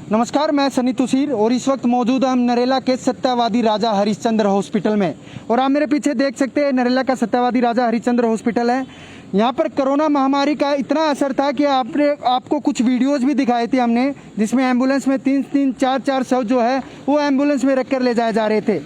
नमस्कार, मैं सनी तुसीर और इस वक्त मौजूद हम नरेला के सत्यावादी राजा हरिश्चंद्र हॉस्पिटल में। और आप मेरे पीछे देख सकते हैं नरेला का सत्यावादी राजा हरिश्चंद्र हॉस्पिटल है। यहाँ पर कोरोना महामारी का इतना असर था कि आपको कुछ वीडियोस भी दिखाए थे हमने, जिसमें एम्बुलेंस में 3-3, 4-4 शव जो है वो एम्बुलेंस में रख कर ले जाए जा रहे थे।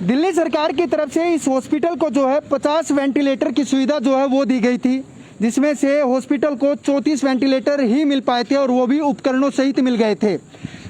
दिल्ली सरकार की तरफ से इस हॉस्पिटल को जो है 50 वेंटिलेटर की सुविधा जो है वो दी गई थी, जिसमें से हॉस्पिटल को 34 वेंटिलेटर ही मिल पाए थे और वो भी उपकरणों सहित मिल गए थे।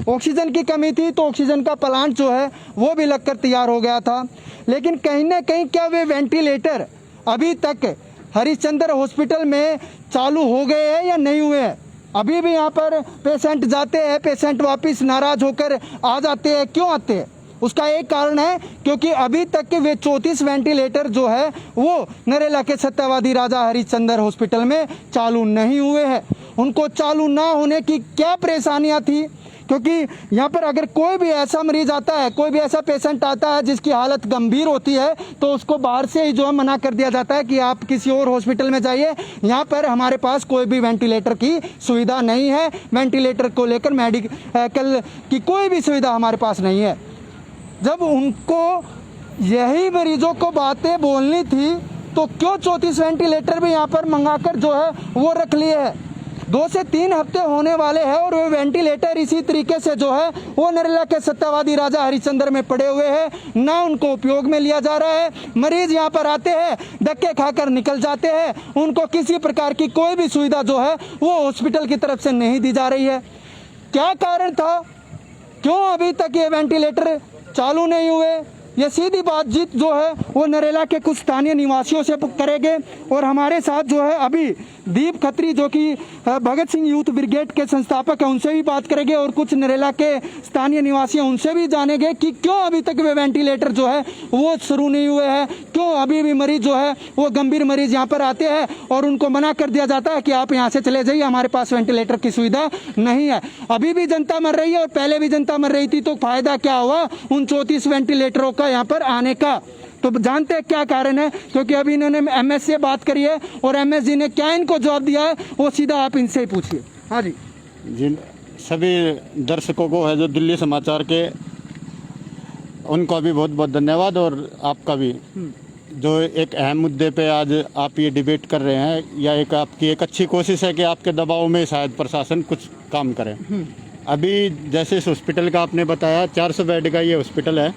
ऑक्सीजन की कमी थी तो ऑक्सीजन का प्लांट जो है वो भी लगकर तैयार हो गया था। लेकिन कहीं ना कहीं क्या वे वेंटिलेटर अभी तक हरिश्चंद्र हॉस्पिटल में चालू हो गए हैं या नहीं हुए हैं? अभी भी यहाँ पर पेशेंट जाते हैं, पेशेंट वापस नाराज होकर आ जाते हैं। क्यों आते हैं? उसका एक कारण है क्योंकि अभी तक के वे 34 वेंटिलेटर जो है वो नरेला के सत्यावादी राजा हरिश्चंद्र हॉस्पिटल में चालू नहीं हुए हैं। उनको चालू ना होने की क्या परेशानियां थी? क्योंकि यहाँ पर अगर कोई भी ऐसा मरीज आता है, कोई भी ऐसा पेशेंट आता है जिसकी हालत गंभीर होती है, तो उसको बाहर से ही जो है मना कर दिया जाता है कि आप किसी और हॉस्पिटल में जाइए, यहाँ पर हमारे पास कोई भी वेंटिलेटर की सुविधा नहीं है। वेंटिलेटर को लेकर मेडिकल की कोई भी सुविधा हमारे पास नहीं है। जब उनको यही मरीजों को बातें बोलनी थी तो क्यों 34 वेंटिलेटर भी यहाँ पर मंगाकर जो है वो रख लिए हैं? 2 से 3 हफ्ते होने वाले हैं और वो वेंटिलेटर इसी तरीके से जो है वो नरेला के सत्यावादी राजा हरिश्चंद्र में पड़े हुए हैं, ना उनको उपयोग में लिया जा रहा है। मरीज यहाँ पर आते हैं, धक्के खाकर निकल जाते हैं, उनको किसी प्रकार की कोई भी सुविधा जो है वो हॉस्पिटल की तरफ से नहीं दी जा रही है। क्या कारण था? क्यों अभी तक ये वेंटिलेटर चालू नहीं हुए? ये सीधी बातचीत जो है वो नरेला के कुछ स्थानीय निवासियों से करेंगे। और हमारे साथ जो है अभी दीप खत्री जो कि भगत सिंह यूथ ब्रिगेड के संस्थापक हैं, उनसे भी बात करेंगे और कुछ नरेला के स्थानीय निवासी हैं उनसे भी जानेंगे कि क्यों अभी तक वे वेंटिलेटर जो है वो शुरू नहीं हुए हैं। क्यों अभी भी मरीज जो है वो गंभीर मरीज यहाँ पर आते हैं और उनको मना कर दिया जाता है कि आप यहाँ से चले जाइए, हमारे पास वेंटिलेटर की सुविधा नहीं है। अभी भी जनता मर रही है और पहले भी जनता मर रही थी, तो फायदा क्या हुआ उन 34 वेंटिलेटरों का यहाँ पर आने का? तो जानते हैं क्या कारण है, क्योंकि अभी इन्होंने एमएस से बात करी है और एमएस जी ने क्या इनको जवाब दिया है वो सीधा आप इनसे ही पूछिए। हाँ जी। जिन सभी दर्शकों को है जो दिल्ली समाचार के, उनको भी बहुत बहुत धन्यवाद और आपका भी, जो एक अहम मुद्दे पे आज आप ये डिबेट कर रहे हैं, या एक आपकी एक अच्छी कोशिश है कि आपके दबाव में शायद प्रशासन कुछ काम करे। अभी जैसे इस हॉस्पिटल का आपने बताया 400 बेड का ये हॉस्पिटल है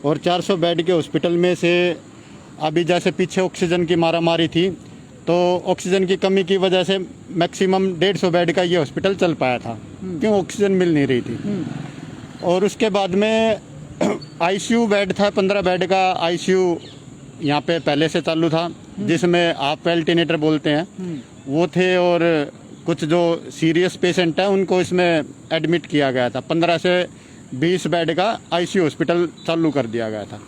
और 400 बेड के हॉस्पिटल में से अभी जैसे पीछे ऑक्सीजन की मारामारी थी तो ऑक्सीजन की कमी की वजह से मैक्सिमम 150 बेड का ये हॉस्पिटल चल पाया था, क्यों ऑक्सीजन मिल नहीं रही थी। और उसके बाद में आईसीयू बेड था, 15 बेड का आईसीयू यहाँ पे पहले से चालू था, जिसमें आप वेंटिलेटर बोलते हैं वो थे, और कुछ जो सीरियस पेशेंट है उनको इसमें एडमिट किया गया था। 15 से 20 बेड का आईसीयू हॉस्पिटल चालू कर दिया गया था।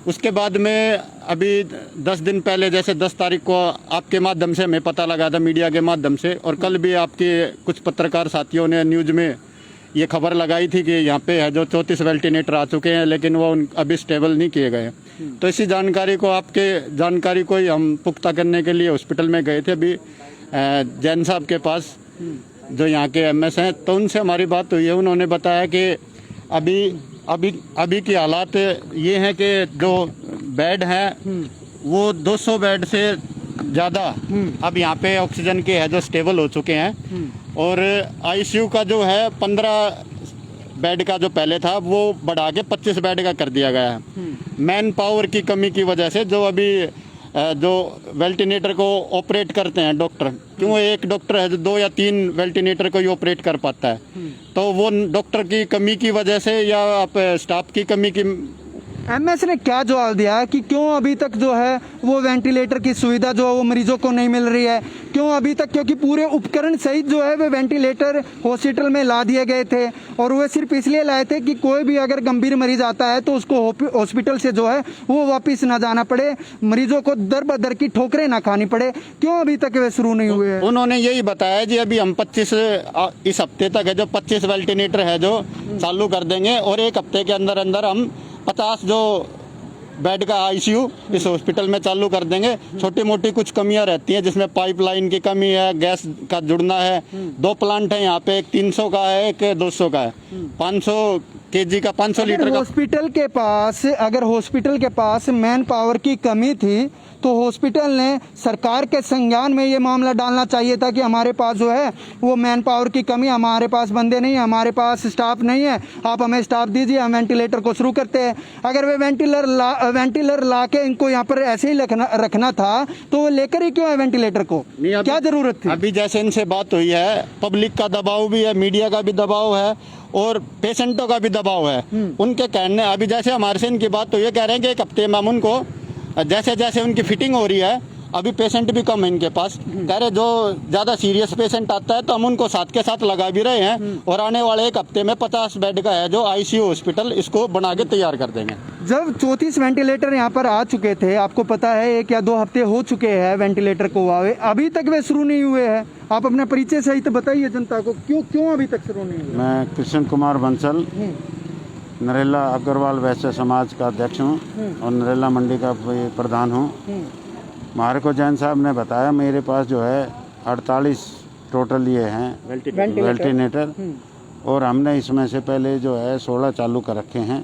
उसके बाद में अभी 10 दिन पहले, जैसे 10 तारीख को आपके माध्यम से हमें पता लगा था, मीडिया के माध्यम से, और कल भी आपके कुछ पत्रकार साथियों ने न्यूज़ में ये खबर लगाई थी कि यहाँ पे है जो 34 वेंटिलेटर आ चुके हैं, लेकिन वो अभी स्टेबल नहीं किए गए। तो इसी जानकारी को, आपके जानकारी को ही हम पुख्ता करने के लिए हॉस्पिटल में गए थे अभी जैन साहब के पास, जो यहाँ के एमएस हैं। तो उनसे हमारी बात हुई है, उन्होंने बताया कि अभी की हालात ये हैं कि जो बेड हैं वो 200 बेड से ज़्यादा अब यहाँ पे ऑक्सीजन के है जो स्टेबल हो चुके हैं, और आईसीयू का जो है 15 बेड का जो पहले था वो बढ़ा के 25 बेड का कर दिया गया है। मैन पावर की कमी की वजह से जो अभी जो वेंटिलेटर को ऑपरेट करते हैं डॉक्टर, क्यों एक डॉक्टर है जो 2 या 3 वेंटिलेटर को ही ऑपरेट कर पाता है, तो वो डॉक्टर की कमी की वजह से या आप स्टाफ की कमी की। एमएस ने क्या जवाब दिया कि क्यों अभी तक जो है वो वेंटिलेटर की सुविधा जो है वो मरीजों को नहीं मिल रही है? क्यों अभी तक? क्योंकि पूरे उपकरण सहित जो है वे वेंटिलेटर हॉस्पिटल में ला दिए गए थे, और वे सिर्फ इसलिए लाए थे कि कोई भी अगर गंभीर मरीज आता है तो उसको हॉस्पिटल से जो है वो वापिस ना जाना पड़े, मरीजों को दर बदर की ठोकरें ना खानी पड़े। क्यों अभी तक वे शुरू नहीं हुए हैं? उन्होंने यही बताया जी अभी हम 25 इस हफ्ते तक है जो 25 वेंटिलेटर है जो चालू कर देंगे, और 1 हफ्ते के अंदर अंदर हम 50 जो बेड का आईसीयू इस हॉस्पिटल में चालू कर देंगे। छोटी मोटी कुछ कमियां रहती हैं, जिसमें पाइपलाइन की कमी है, गैस का जुड़ना है। 2 प्लांट है यहाँ पे, एक 300 का है, एक 200 का है। 500 केजी का, 500 लीटर का। अगर हॉस्पिटल के पास मैन पावर की कमी थी तो हॉस्पिटल ने सरकार के संज्ञान में ये मामला डालना चाहिए था कि हमारे पास जो है वो मैन पावर की कमी, हमारे पास बंदे नहीं है, हमारे पास स्टाफ नहीं है, आप हमें स्टाफ दीजिए, हम वेंटिलेटर को शुरू करते हैं। अगर वे वेंटिलेटर ला के इनको यहाँ पर ऐसे ही रखना था तो वो लेकर ही क्यों है वेंटिलेटर को? क्या जरूरत थी? अभी जैसे इनसे बात हुई है, पब्लिक का दबाव भी है, मीडिया का भी दबाव है और पेशेंटों का भी दबाव है। उनके कहने, अभी जैसे हमारे से इनकी बात हुई है, कह रहे हैं कि 1 हफ्ते में हम उनको जैसे जैसे उनकी फिटिंग हो रही है, अभी पेशेंट भी कम है इनके पास, कह रहे जो ज़्यादा सीरियस पेशेंट आता है तो हम उनको साथ के साथ लगा भी रहे हैं और आने वाले 1 हफ्ते में 50 बेड का है जो आईसीयू हॉस्पिटल, इसको बना के तैयार कर देंगे। जब 34 वेंटिलेटर यहाँ पर आ चुके थे, आपको पता है 1 या 2 हफ्ते हो चुके हैं वेंटिलेटर को आए, अभी तक वे शुरू नहीं हुए हैं। आप अपना परिचय सहित बताइए जनता को, क्यों अभी तक शुरू नहीं हुए? मैं कृष्ण कुमार बंसल, नरेला अग्रवाल वैश्य समाज का अध्यक्ष हूँ और नरेला मंडी का प्रधान हूँ। हमारे को जैन साहब ने बताया, मेरे पास जो है 48 टोटल ये हैं वेंटिलेटर और हमने इसमें से पहले जो है 16 चालू कर रखे हैं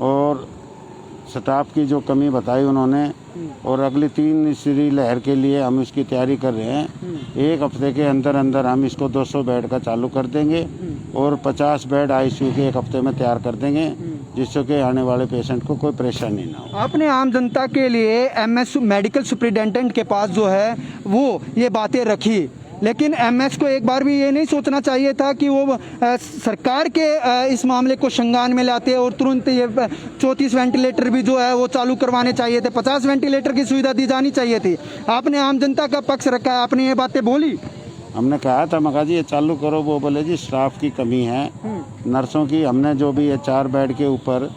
और स्टाफ की जो कमी बताई उन्होंने और अगली 3 लहर के लिए हम इसकी तैयारी कर रहे हैं। 1 हफ्ते के अंदर अंदर हम इसको 200 बेड का चालू कर देंगे और 50 बेड आईसीयू के 1 हफ्ते में तैयार कर देंगे, जिससे कि आने वाले पेशेंट को कोई परेशानी ना हो। आपने आम जनता के लिए एमएस मेडिकल सुपरिटेंडेंट के पास जो है वो ये बातें रखी, लेकिन एमएस को एक बार भी ये नहीं सोचना चाहिए था कि वो सरकार के इस मामले को संज्ञान में लाते और तुरंत ये 34 वेंटिलेटर भी जो है वो चालू करवाने चाहिए थे, 50 वेंटिलेटर की सुविधा दी जानी चाहिए थी। आपने आम जनता का पक्ष रखा है, आपने ये बातें बोली। हमने कहा था मगा जी ये चालू करो, वो बोले जी स्टाफ की कमी है, नर्सों की। हमने जो भी है 4 बेड के ऊपर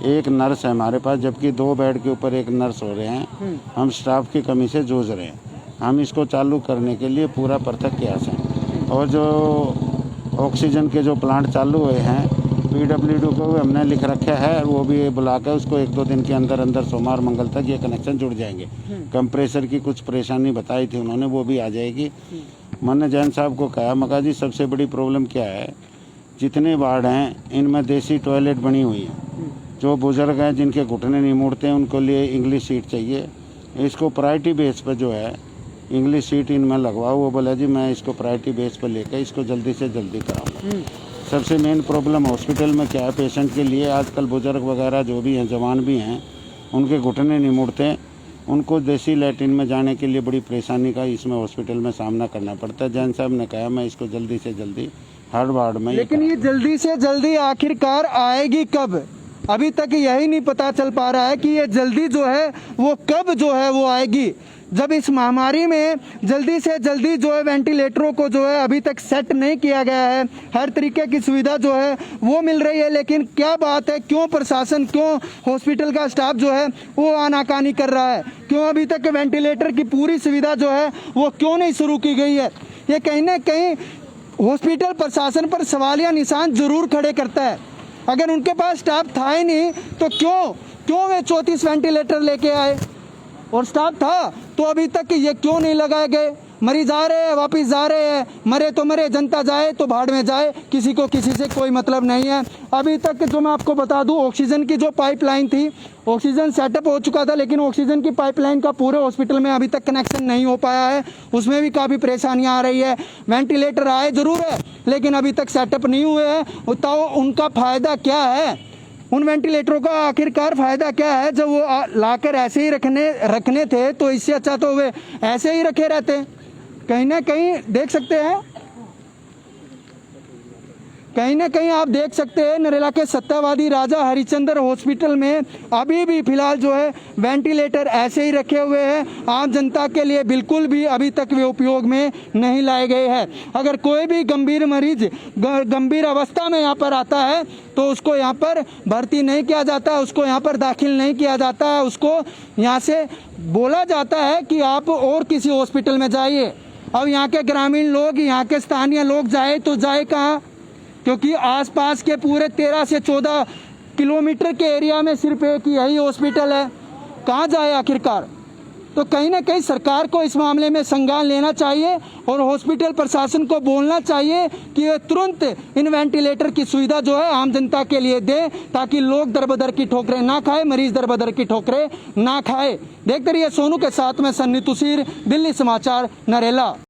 1 नर्स है हमारे पास, जबकि 2 बेड के ऊपर 1 नर्स हो रहे हैं। हम स्टाफ की कमी से जूझ रहे हैं। हम इसको चालू करने के लिए पूरा पृथक प्रयास है और जो ऑक्सीजन के जो प्लांट चालू हुए हैं PWD को हमने लिख रखा है, वो भी बुला कर उसको 1-2 दिन के अंदर अंदर सोमवार मंगल तक ये कनेक्शन जुड़ जाएंगे। कंप्रेसर की कुछ परेशानी बताई थी उन्होंने, वो भी आ जाएगी। मैंने जैन साहब को कहा, मगा जी सबसे बड़ी प्रॉब्लम क्या है, जितने वार्ड हैं इनमें देसी टॉयलेट बनी हुई है। जो बुजुर्ग हैं जिनके घुटने नहीं मुड़ते हैं उनको लिए इंग्लिश सीट चाहिए। इसको प्रायोरिटी बेस पर जो है इंग्लिश सीट इनमें लगवाओ। वो बोला जी मैं इसको प्रायोरिटी बेस पर लेकर इसको जल्दी से जल्दी कराऊंगा। सबसे मेन प्रॉब्लम हॉस्पिटल में क्या है, पेशेंट के लिए आजकल बुजुर्ग वगैरह जो भी हैं, जवान भी हैं, उनके घुटने नहीं मुड़ते, उनको देसी लैट्रिन में जाने के लिए बड़ी परेशानी का इसमें हॉस्पिटल में सामना करना पड़ता है। जैन साहब ने कहा मैं इसको जल्दी से जल्दी हर वार्ड में। लेकिन ये जल्दी से जल्दी आखिरकार आएगी कब? अभी तक यही नहीं पता चल पा रहा है कि ये जल्दी जो है वो कब जो है वो आएगी। जब इस महामारी में जल्दी से जल्दी जो है वेंटिलेटरों को जो है अभी तक सेट नहीं किया गया है, हर तरीके की सुविधा जो है वो मिल रही है, लेकिन क्या बात है, क्यों प्रशासन, क्यों हॉस्पिटल का स्टाफ जो है वो आनाकानी कर रहा है? क्यों अभी तक वेंटिलेटर की पूरी सुविधा जो है वो क्यों नहीं शुरू की गई है? ये कहीं ना कहीं हॉस्पिटल प्रशासन पर सवालिया निशान जरूर खड़े करता है। अगर उनके पास स्टाफ था ही नहीं तो क्यों वे 34 वेंटिलेटर लेके आए? और स्टाफ था तो अभी तक ये क्यों नहीं लगाए गए? मरीज आ रहे हैं, वापिस जा रहे हैं, मरे तो मरे, जनता जाए तो भाड़ में जाए, किसी को किसी से कोई मतलब नहीं है। अभी तक जो मैं आपको बता दूं, ऑक्सीजन की जो पाइपलाइन थी, ऑक्सीजन सेटअप हो चुका था, लेकिन ऑक्सीजन की पाइपलाइन का पूरे हॉस्पिटल में अभी तक कनेक्शन नहीं हो पाया है। उसमें भी काफ़ी परेशानियां आ रही है। वेंटिलेटर आए जरूर है, लेकिन अभी तक सेटअप नहीं हुए हैं। बताओ उनका फ़ायदा क्या है? उन वेंटिलेटरों का आखिरकार फ़ायदा क्या है? जब वो लाकर ऐसे ही रखने थे तो इससे अच्छा तो वे ऐसे ही रखे रहते। कहीं ना कहीं देख सकते हैं, कहीं ना कहीं आप देख सकते हैं नरेला के सत्तावादी राजा हरिश्चंद्र हॉस्पिटल में अभी भी फिलहाल जो है वेंटिलेटर ऐसे ही रखे हुए हैं। आम जनता के लिए बिल्कुल भी अभी तक वे उपयोग में नहीं लाए गए हैं। अगर कोई भी गंभीर मरीज गंभीर अवस्था में यहाँ पर आता है तो उसको यहाँ पर भर्ती नहीं किया जाता, उसको यहाँ पर दाखिल नहीं किया जाता, उसको यहाँ से बोला जाता है कि आप और किसी हॉस्पिटल में जाइए। अब यहाँ के ग्रामीण लोग, यहाँ के स्थानीय लोग जाए तो जाए कहाँ? क्योंकि आसपास के पूरे 13 से 14 किलोमीटर के एरिया में सिर्फ एक यही हॉस्पिटल है, कहाँ जाए आखिरकार। तो कहीं ना कहीं सरकार को इस मामले में संज्ञान लेना चाहिए और हॉस्पिटल प्रशासन को बोलना चाहिए कि वे तुरंत इन वेंटिलेटर की सुविधा जो है आम जनता के लिए दे, ताकि लोग दर-बदर की ठोकरें ना खाए, मरीज दर-बदर की ठोकरें ना खाए। देखते रहिए सोनू के साथ में सन्नी तुसीर, दिल्ली समाचार, नरेला।